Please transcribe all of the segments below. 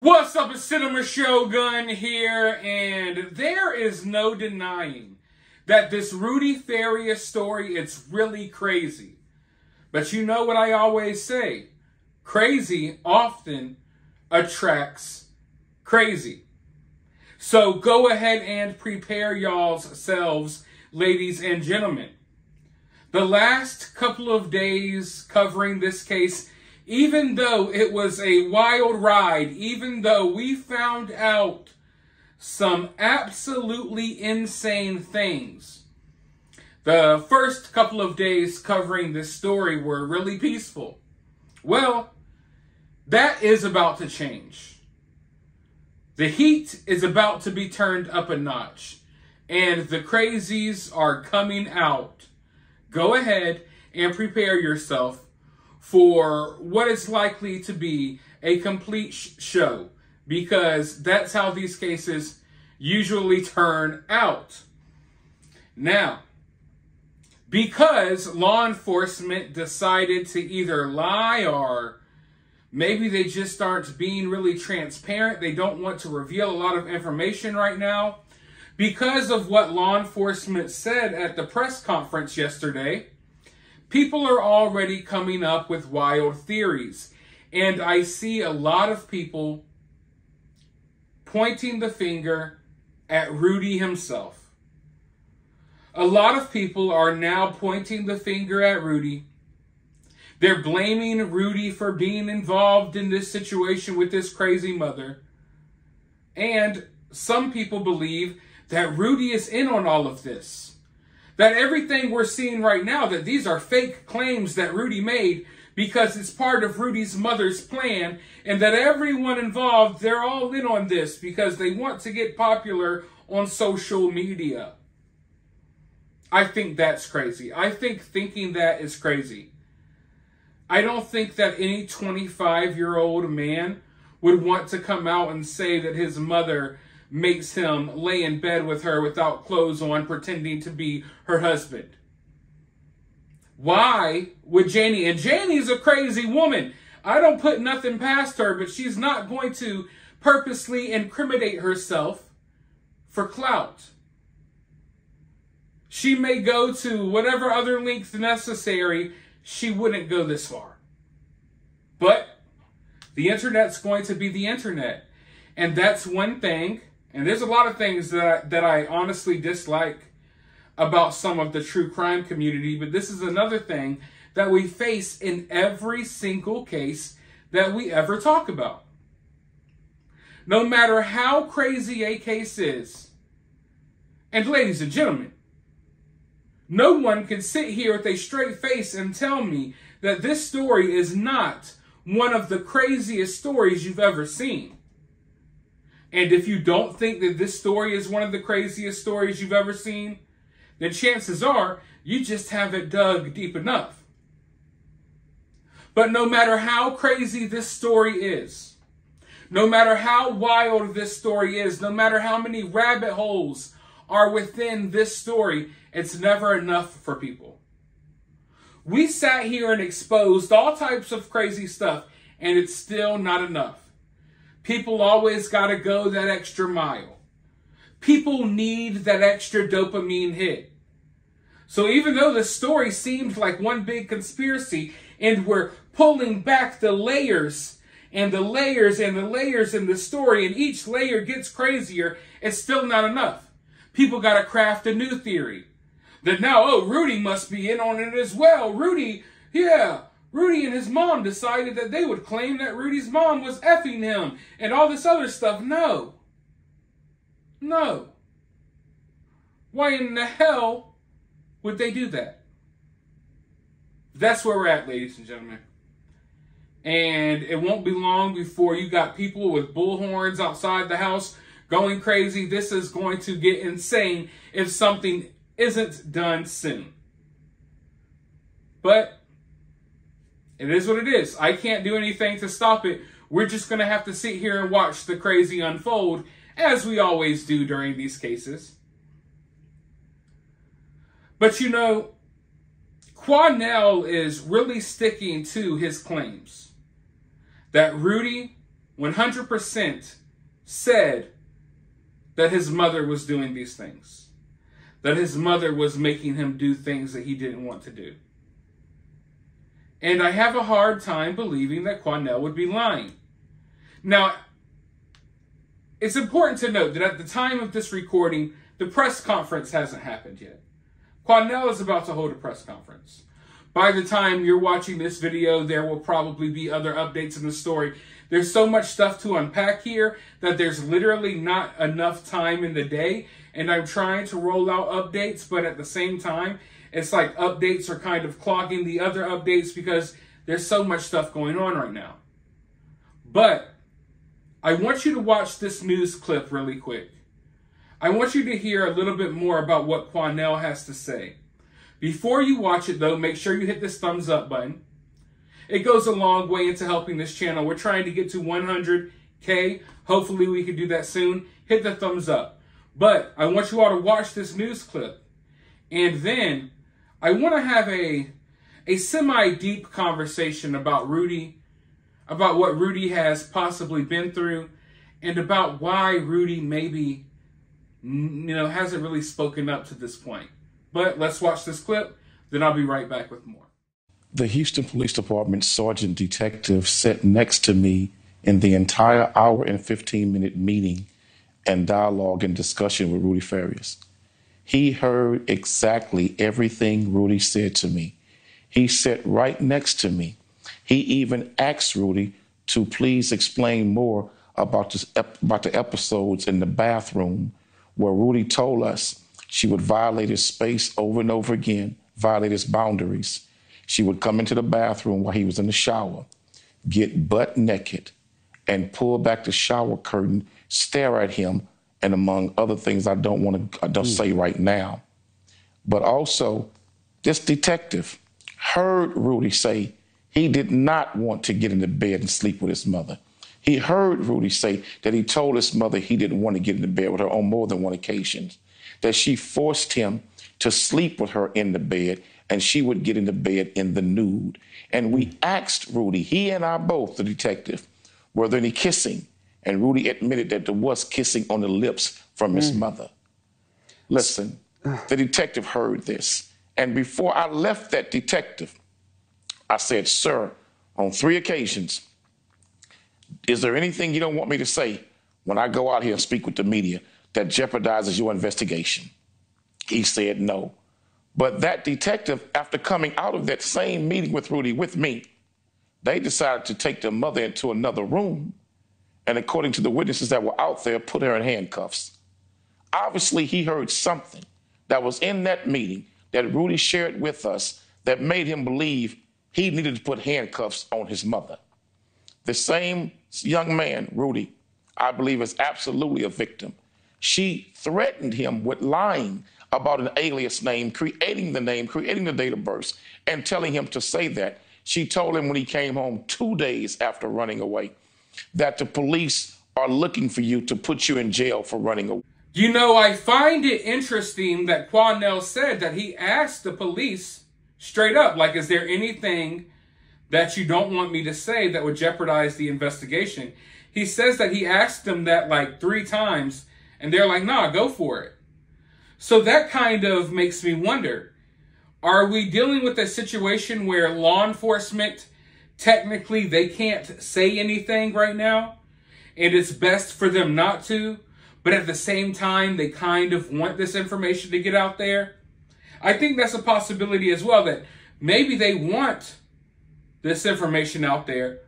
What's up, it's Cinema Shogun here, and there is no denying that this Rudy Farias story, it's really crazy. But you know what I always say, crazy often attracts crazy. So go ahead and prepare y'all's selves, ladies and gentlemen. The last couple of days covering this case, even though it was a wild ride, even though we found out some absolutely insane things, the first couple of days covering this story were really peaceful. Well, that is about to change. The heat is about to be turned up a notch, and the crazies are coming out. Go ahead and prepare yourself for what is likely to be a complete show, because that's how these cases usually turn out. Now, because law enforcement decided to either lie or maybe they just aren't being really transparent, they don't want to reveal a lot of information right now, because of what law enforcement said at the press conference yesterday, people are already coming up with wild theories. And I see a lot of people pointing the finger at Rudy himself. A lot of people are now pointing the finger at Rudy. They're blaming Rudy for being involved in this situation with this crazy mother. And some people believe that Rudy is in on all of this. That everything we're seeing right now, that these are fake claims that Rudy made because it's part of Rudy's mother's plan, and that everyone involved, they're all in on this because they want to get popular on social media. I think that's crazy. I think thinking that is crazy. I don't think that any 25-year-old man would want to come out and say that his mother makes him lay in bed with her without clothes on, pretending to be her husband. Why would Janie? And Janie's a crazy woman. I don't put nothing past her, but she's not going to purposely incriminate herself for clout. She may go to whatever other lengths necessary. She wouldn't go this far. But the internet's going to be the internet. And that's one thing. And there's a lot of things that I honestly dislike about some of the true crime community, but this is another thing that we face in every single case that we ever talk about. No matter how crazy a case is, and ladies and gentlemen, no one can sit here with a straight face and tell me that this story is not one of the craziest stories you've ever seen. And if you don't think that this story is one of the craziest stories you've ever seen, then chances are you just haven't dug deep enough. But no matter how crazy this story is, no matter how wild this story is, no matter how many rabbit holes are within this story, it's never enough for people. We sat here and exposed all types of crazy stuff, and it's still not enough. People always got to go that extra mile. People need that extra dopamine hit. So even though the story seemed like one big conspiracy, and we're pulling back the layers and the layers and the layers in the story, and each layer gets crazier, it's still not enough. People got to craft a new theory. That now, oh, Rudy must be in on it as well. Rudy and his mom decided that they would claim that Rudy's mom was effing him and all this other stuff. No. No. Why in the hell would they do that? That's where we're at, ladies and gentlemen. And it won't be long before you got people with bullhorns outside the house going crazy. This is going to get insane if something isn't done soon. But it is what it is. I can't do anything to stop it. We're just going to have to sit here and watch the crazy unfold, as we always do during these cases. But you know, Quanell is really sticking to his claims that Rudy 100% said that his mother was doing these things, that his mother was making him do things that he didn't want to do. And I have a hard time believing that Quanell would be lying. Now, it's important to note that at the time of this recording, the press conference hasn't happened yet. Quanell is about to hold a press conference. By the time you're watching this video, there will probably be other updates in the story. There's so much stuff to unpack here that there's literally not enough time in the day. And I'm trying to roll out updates, but at the same time, it's like updates are kind of clogging the other updates because there's so much stuff going on right now. But I want you to watch this news clip really quick. I want you to hear a little bit more about what Quanell has to say. Before you watch it, though, make sure you hit this thumbs up button. It goes a long way into helping this channel. We're trying to get to 100K. Hopefully we can do that soon. Hit the thumbs up. But I want you all to watch this news clip. And then I want to have a semi-deep conversation about Rudy, about what Rudy has possibly been through, and about why Rudy maybe, hasn't really spoken up to this point. But let's watch this clip, then I'll be right back with more. The Houston Police Department Sergeant Detective sat next to me in the entire hour and 15-minute meeting and dialogue and discussion with Rudy Farias. He heard exactly everything Rudy said to me. He sat right next to me. He even asked Rudy to please explain more about the episodes in the bathroom where Rudy told us she would violate his space over and over again, violate his boundaries. She would come into the bathroom while he was in the shower, get butt naked, and pull back the shower curtain, stare at him, and among other things I don't say right now. But also, this detective heard Rudy say he did not want to get into bed and sleep with his mother. He heard Rudy say that he told his mother he didn't want to get into bed with her on more than one occasion, that she forced him to sleep with her in the bed, and she would get into bed in the nude. And we asked Rudy, he and I both, the detective, were there any kissing? And Rudy admitted that there was kissing on the lips from his mother. Listen, the detective heard this. And before I left that detective, I said, sir, on 3 occasions, is there anything you don't want me to say when I go out here and speak with the media that jeopardizes your investigation? He said no. But that detective, after coming out of that same meeting with Rudy with me, they decided to take their mother into another room. And according to the witnesses that were out there, put her in handcuffs. Obviously, he heard something that was in that meeting that Rudy shared with us that made him believe he needed to put handcuffs on his mother. The same young man, Rudy, I believe is absolutely a victim. She threatened him with lying about an alias name, creating the name, creating the date of birth, and telling him to say that. She told him when he came home 2 days after running away that the police are looking for you to put you in jail for running away. You know, I find it interesting that Quanell said that he asked the police straight up, like, is there anything that you don't want me to say that would jeopardize the investigation? He says that he asked them that like 3 times, and they're like, nah, go for it. So that kind of makes me wonder, are we dealing with a situation where law enforcement, technically, they can't say anything right now, and it's best for them not to, but at the same time, they kind of want this information to get out there? I think that's a possibility as well, that maybe they want this information out there,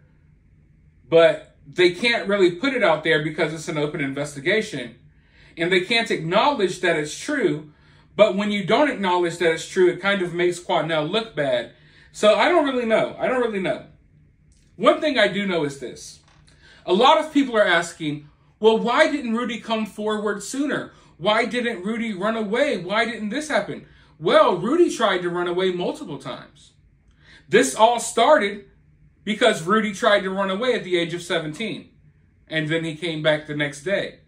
but they can't really put it out there because it's an open investigation, and they can't acknowledge that it's true. But when you don't acknowledge that it's true, it kind of makes Quanell look bad. So I don't really know. I don't really know. One thing I do know is this. A lot of people are asking, well, why didn't Rudy come forward sooner? Why didn't Rudy run away? Why didn't this happen? Well, Rudy tried to run away multiple times. This all started because Rudy tried to run away at the age of 17. And then he came back the next day.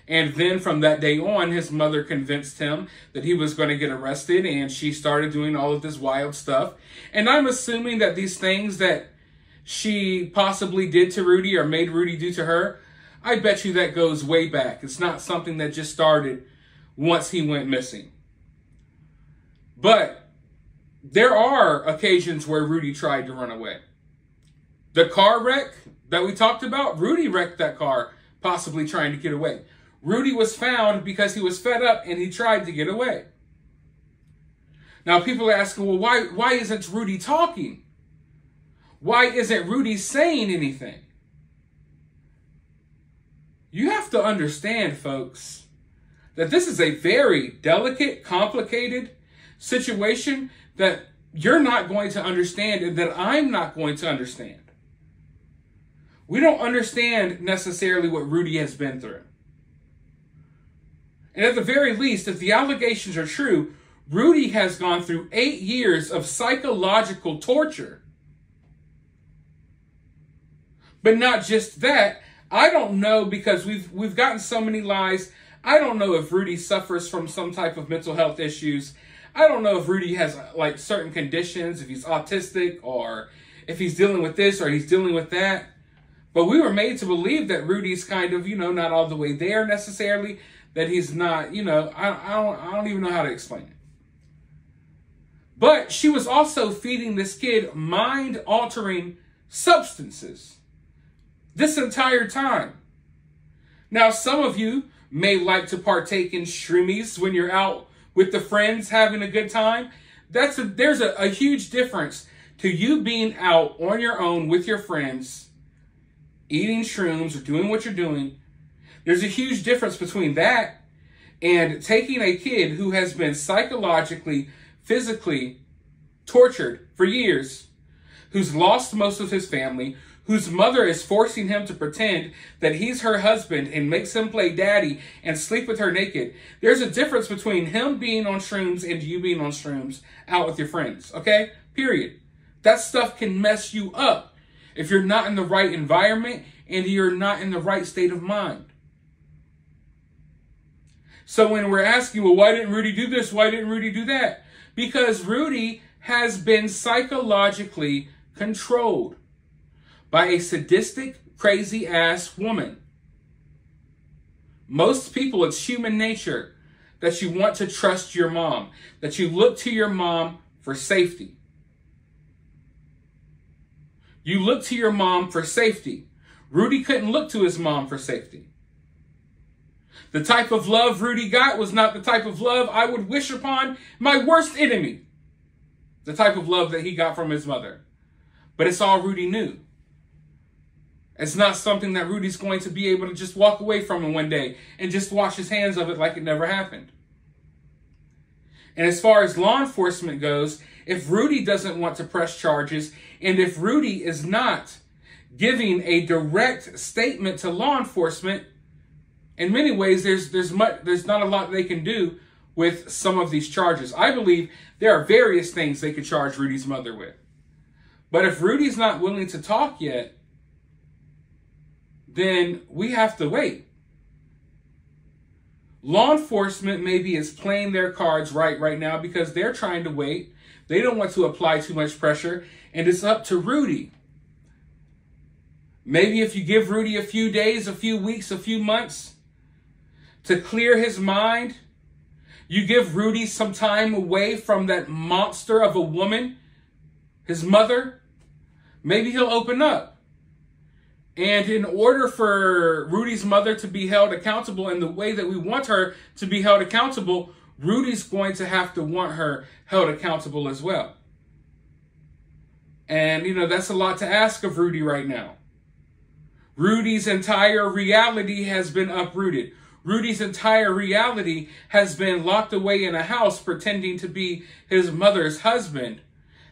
And then from that day on, his mother convinced him that he was going to get arrested, and she started doing all of this wild stuff. And I'm assuming that these things that she possibly did to Rudy or made Rudy do to her, I bet you that goes way back. It's not something that just started once he went missing. But there are occasions where Rudy tried to run away. The car wreck that we talked about, Rudy wrecked that car, possibly trying to get away. Rudy was found because he was fed up and he tried to get away. Now people are asking, well, why isn't Rudy talking? Why isn't Rudy saying anything? You have to understand, folks, that this is a very delicate, complicated situation that you're not going to understand and that I'm not going to understand. We don't understand necessarily what Rudy has been through. And at the very least, if the allegations are true, Rudy has gone through 8 years of psychological torture. But not just that, I don't know, because we've gotten so many lies. I don't know if Rudy suffers from some type of mental health issues. I don't know if Rudy has like certain conditions, if he's autistic or if he's dealing with this or he's dealing with that. But we were made to believe that Rudy's kind of, not all the way there necessarily, that he's not, I don't even know how to explain it. But she was also feeding this kid mind-altering substances this entire time. Now, some of you may like to partake in shroomies when you're out with the friends having a good time. There's a huge difference to you being out on your own with your friends, eating shrooms or doing what you're doing. There's a huge difference between that and taking a kid who has been psychologically, physically tortured for years, who's lost most of his family, whose mother is forcing him to pretend that he's her husband and makes him play daddy and sleep with her naked. There's a difference between him being on shrooms and you being on shrooms out with your friends, okay? Period. That stuff can mess you up if you're not in the right environment and you're not in the right state of mind. So when we're asking, well, why didn't Rudy do this? Why didn't Rudy do that? Because Rudy has been psychologically controlled by a sadistic, crazy-ass woman. Most people, it's human nature that you want to trust your mom, that you look to your mom for safety. You look to your mom for safety. Rudy couldn't look to his mom for safety. The type of love Rudy got was not the type of love I would wish upon my worst enemy. The type of love that he got from his mother. But it's all Rudy knew. It's not something that Rudy's going to be able to just walk away from in one day and just wash his hands of it like it never happened. And as far as law enforcement goes, if Rudy doesn't want to press charges, and if Rudy is not giving a direct statement to law enforcement, in many ways, there's not a lot they can do with some of these charges. I believe there are various things they could charge Rudy's mother with. But if Rudy's not willing to talk yet, then we have to wait. Law enforcement maybe is playing their cards right now because they're trying to wait. They don't want to apply too much pressure, and it's up to Rudy. Maybe if you give Rudy a few days, a few weeks, a few months to clear his mind, you give Rudy some time away from that monster of a woman, his mother, maybe he'll open up. And in order for Rudy's mother to be held accountable in the way that we want her to be held accountable, Rudy's going to have to want her held accountable as well. And, that's a lot to ask of Rudy right now. Rudy's entire reality has been uprooted. Rudy's entire reality has been locked away in a house pretending to be his mother's husband,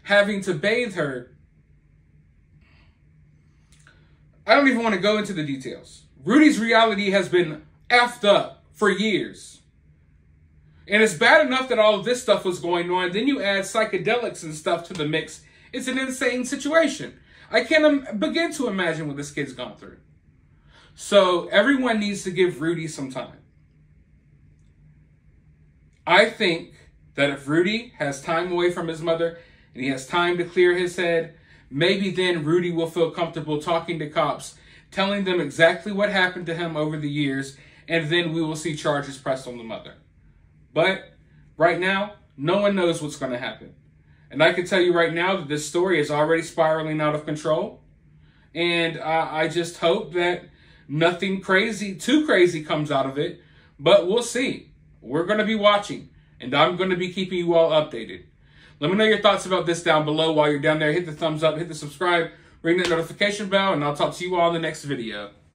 having to bathe her. I don't even want to go into the details. Rudy's reality has been effed up for years. And it's bad enough that all of this stuff was going on. Then you add psychedelics and stuff to the mix. It's an insane situation. I can't begin to imagine what this kid's gone through. So everyone needs to give Rudy some time. I think that if Rudy has time away from his mother and he has time to clear his head, maybe then Rudy will feel comfortable talking to cops, telling them exactly what happened to him over the years, and then we will see charges pressed on the mother. But right now, no one knows what's going to happen. And I can tell you right now that this story is already spiraling out of control. And I just hope that nothing too crazy comes out of it. But we'll see. We're going to be watching. And I'm going to be keeping you all updated. Let me know your thoughts about this down below. While you're down there, hit the thumbs up, hit the subscribe, ring that notification bell, and I'll talk to you all in the next video.